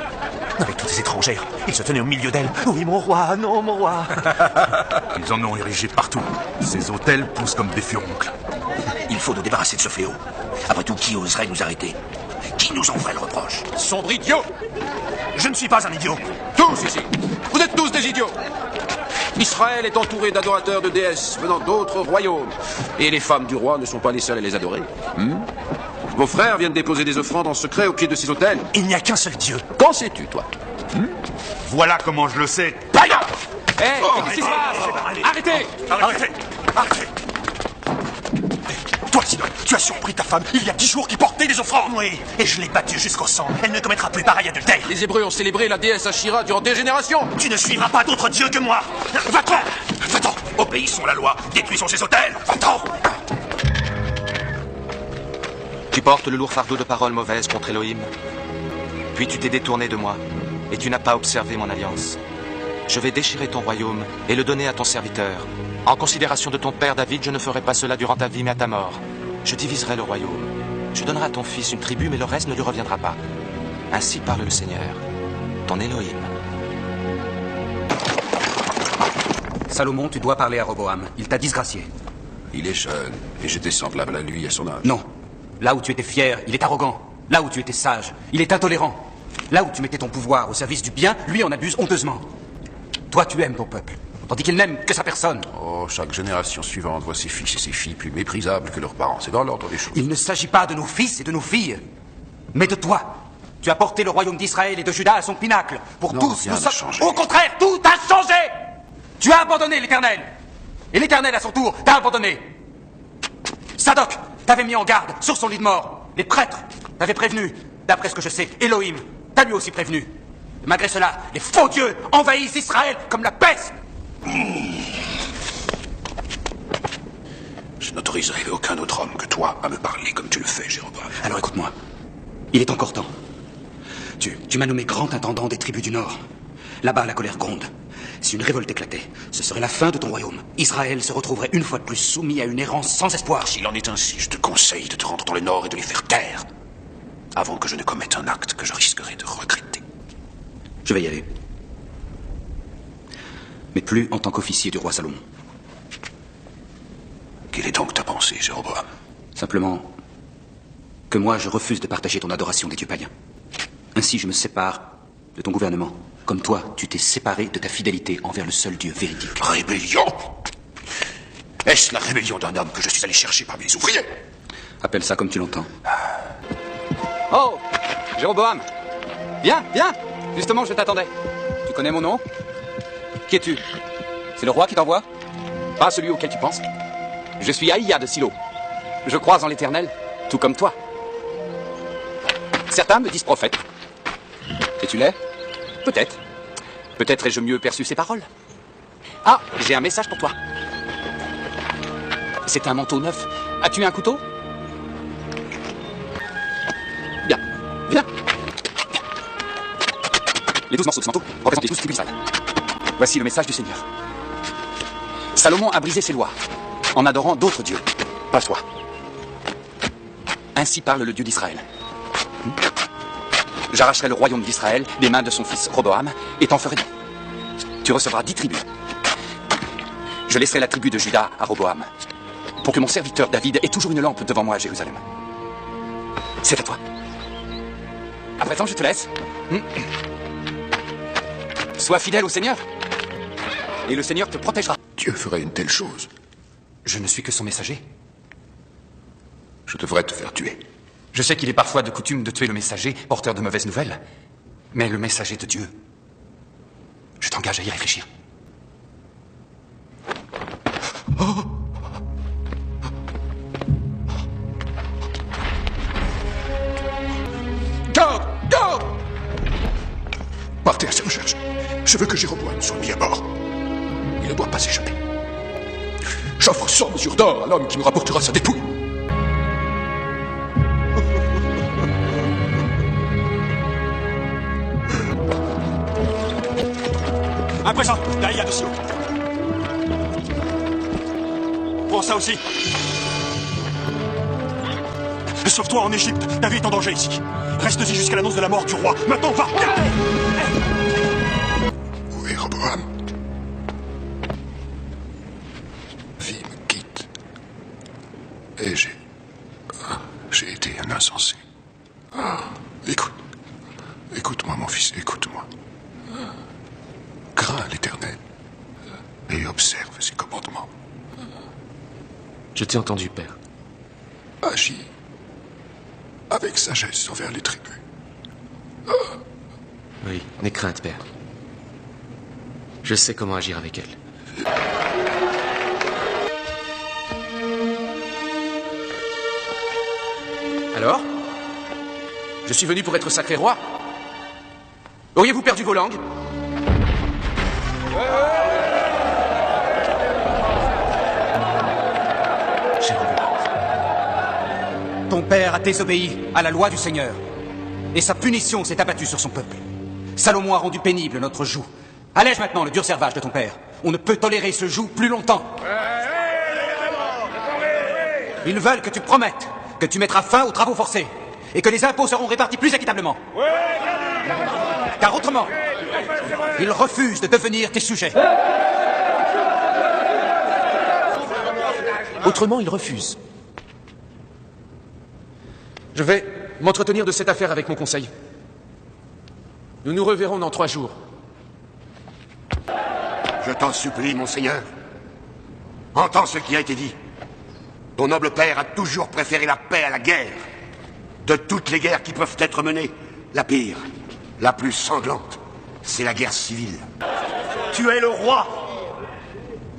Avec toutes ces étrangères, il se tenait au milieu d'elles. Oui, mon roi, non, mon roi. Ils en ont érigé partout. Ces hôtels poussent comme des furoncles. Il faut nous débarrasser de ce fléau. Après tout, qui oserait nous arrêter? Qui nous en ferait le reproche? Sombre idiot! Je ne suis pas un idiot. Tous ici. Vous êtes tous des idiots. Israël est entouré d'adorateurs de déesses venant d'autres royaumes. Et les femmes du roi ne sont pas les seules à les adorer. Vos frères viennent déposer des offrandes en secret au pied de ces autels. Il n'y a qu'un seul Dieu. Qu'en sais-tu, toi? Voilà comment je le sais. Païen! Hé, qu'est-ce qui se passe? Arrêtez! Arrêtez! Arrêtez! Toi, Sidon, tu as surpris ta femme il y a 10 jours qui portait des offrandes. Oui, et je l'ai battue jusqu'au sang. Elle ne commettra plus pareil adultère. Les Hébreux ont célébré la déesse Ashira durant des générations. Tu ne suivras pas d'autres dieux que moi. Va-t'en! Va-t'en! Obéissons la loi. Détruisons ces hôtels. Va-t'en! Tu portes le lourd fardeau de paroles mauvaises contre Elohim. Puis tu t'es détourné de moi, et tu n'as pas observé mon alliance. Je vais déchirer ton royaume et le donner à ton serviteur. En considération de ton père David, je ne ferai pas cela durant ta vie, mais à ta mort. Je diviserai le royaume. Je donnerai à ton fils une tribu, mais le reste ne lui reviendra pas. Ainsi parle le Seigneur, ton Elohim. Salomon, tu dois parler à Roboam. Il t'a disgracié. Il est jeune, et j'étais semblable à lui à son âge. Non. Là où tu étais fier, il est arrogant. Là où tu étais sage, il est intolérant. Là où tu mettais ton pouvoir au service du bien, lui en abuse honteusement. Toi, tu aimes ton peuple, tandis qu'il n'aime que sa personne. Oh, chaque génération suivante voit ses fils et ses filles plus méprisables que leurs parents. C'est dans l'ordre des choses. Il ne s'agit pas de nos fils et de nos filles, mais de toi. Tu as porté le royaume d'Israël et de Juda à son pinacle. Pour Non, tous, rien nous n'a sommes... changé. Au contraire, tout a changé. Tu as abandonné l'Éternel. Et l'Éternel, à son tour, t'a abandonné. Sadoc t'avait mis en garde sur son lit de mort. Les prêtres t'avaient prévenu. D'après ce que je sais, Elohim t'a lui aussi prévenu. Et malgré cela, les faux dieux envahissent Israël comme la peste. Je n'autoriserai aucun autre homme que toi à me parler comme tu le fais, Jéroboam. Alors écoute-moi. Il est encore temps. Tu m'as nommé grand intendant des tribus du Nord. Là-bas, la colère gronde. Si une révolte éclatait, ce serait la fin de ton royaume. Israël se retrouverait une fois de plus soumis à une errance sans espoir. S'il en est ainsi, je te conseille de te rendre dans le Nord et de les faire taire, avant que je ne commette un acte que je risquerais de regretter. Je vais y aller. Mais plus en tant qu'officier du roi Salomon. Quelle est donc ta pensée, Jéroboam? Simplement que moi, je refuse de partager ton adoration des dieux païens. Ainsi, je me sépare de ton gouvernement. Comme toi, tu t'es séparé de ta fidélité envers le seul Dieu véridique. Rébellion? Est-ce la rébellion d'un homme que je suis allé chercher parmi les ouvriers? Appelle ça comme tu l'entends. Oh, Jéroboam. Viens, viens. Justement, je t'attendais. Tu connais mon nom? Qui es-tu? C'est le roi qui t'envoie? Pas celui auquel tu penses. Je suis Aïa de Silo. Je crois en l'Éternel, tout comme toi. Certains me disent prophète. Et tu l'es? Peut-être. Peut-être ai-je mieux perçu ses paroles. Ah, j'ai un message pour toi. C'est un manteau neuf. As-tu un couteau? Bien. Viens. Les 12 morceaux de ce manteau représentent les 12 tribus d'Israël. Voici le message du Seigneur. Salomon a brisé ses lois en adorant d'autres dieux, pas toi. Ainsi parle le Dieu d'Israël. J'arracherai le royaume d'Israël des mains de son fils Roboam et t'en ferai don. Tu recevras 10 tribus. Je laisserai la tribu de Juda à Roboam pour que mon serviteur David ait toujours une lampe devant moi à Jérusalem. C'est à toi. À présent, je te laisse. Sois fidèle au Seigneur et le Seigneur te protégera. Dieu ferait une telle chose. Je ne suis que son messager. Je devrais te faire tuer. Je sais qu'il est parfois de coutume de tuer le messager, porteur de mauvaises nouvelles. Mais le messager de Dieu, je t'engage à y réfléchir. Garde! Garde! Partez à sa recherche. Je veux que Jéroboam soit mis à mort. Il ne doit pas s'échapper. J'offre 100 mesures d'or à l'homme qui me rapportera sa dépouille. À présent, Daïa de Silo. Prends ça aussi. Sauve-toi en Égypte. Ta vie est en danger ici. Reste-y jusqu'à l'annonce de la mort du roi. Maintenant, va! Où est Roboam? Vie me quitte. Et j'ai été un insensé. Écoute-moi, mon fils, écoute-moi. Crains l'Éternel et observe ses commandements. Je t'ai entendu, Père. Agis avec sagesse envers les tribus. Oui, n'aie crainte, père. Je sais comment agir avec elle. Alors? Je suis venu pour être sacré roi. Auriez-vous perdu vos langues? Ton père a désobéi à la loi du Seigneur. Et sa punition s'est abattue sur son peuple. Salomon a rendu pénible notre joug. Allège maintenant le dur servage de ton père. On ne peut tolérer ce joug plus longtemps. Ils veulent que tu promettes que tu mettras fin aux travaux forcés et que les impôts seront répartis plus équitablement. Car autrement, ils refusent de devenir tes sujets. Autrement, ils refusent. Je vais m'entretenir de cette affaire avec mon conseil. Nous nous reverrons dans 3 jours. Je t'en supplie, mon seigneur. Entends ce qui a été dit. Ton noble père a toujours préféré la paix à la guerre. De toutes les guerres qui peuvent être menées, la pire, la plus sanglante, c'est la guerre civile. Tu es le roi.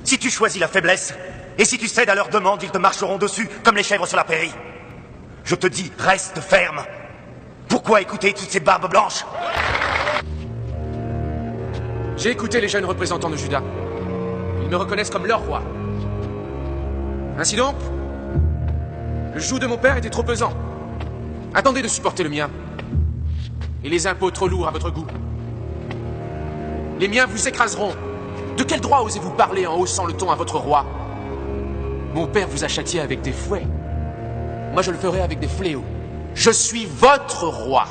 Si tu choisis la faiblesse, et si tu cèdes à leurs demandes, ils te marcheront dessus, comme les chèvres sur la prairie. Je te dis, reste ferme. Pourquoi écouter toutes ces barbes blanches? J'ai écouté les jeunes représentants de Juda. Ils me reconnaissent comme leur roi. Ainsi donc, le joug de mon père était trop pesant. Attendez de supporter le mien. Et les impôts trop lourds à votre goût. Les miens vous écraseront. De quel droit osez-vous parler en haussant le ton à votre roi? Mon père vous a châtié avec des fouets. Moi, je le ferai avec des fléaux. Je suis votre roi.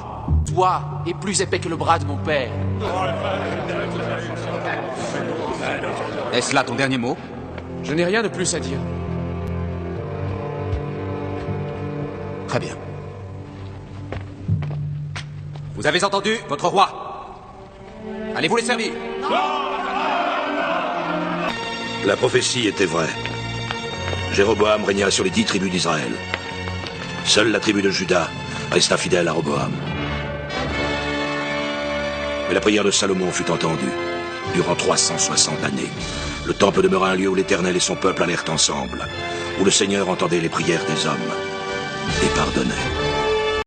Toi est plus épais que le bras de mon père. Est-ce là ton dernier mot? Je n'ai rien de plus à dire. Très bien. Vous avez entendu votre roi. Allez-vous les servir? La prophétie était vraie. Jéroboam régna sur les 10 tribus d'Israël. Seule la tribu de Juda resta fidèle à Roboam. Mais la prière de Salomon fut entendue. Durant 360 années, le temple demeura un lieu où l'Éternel et son peuple allèrent ensemble, où le Seigneur entendait les prières des hommes et pardonnait.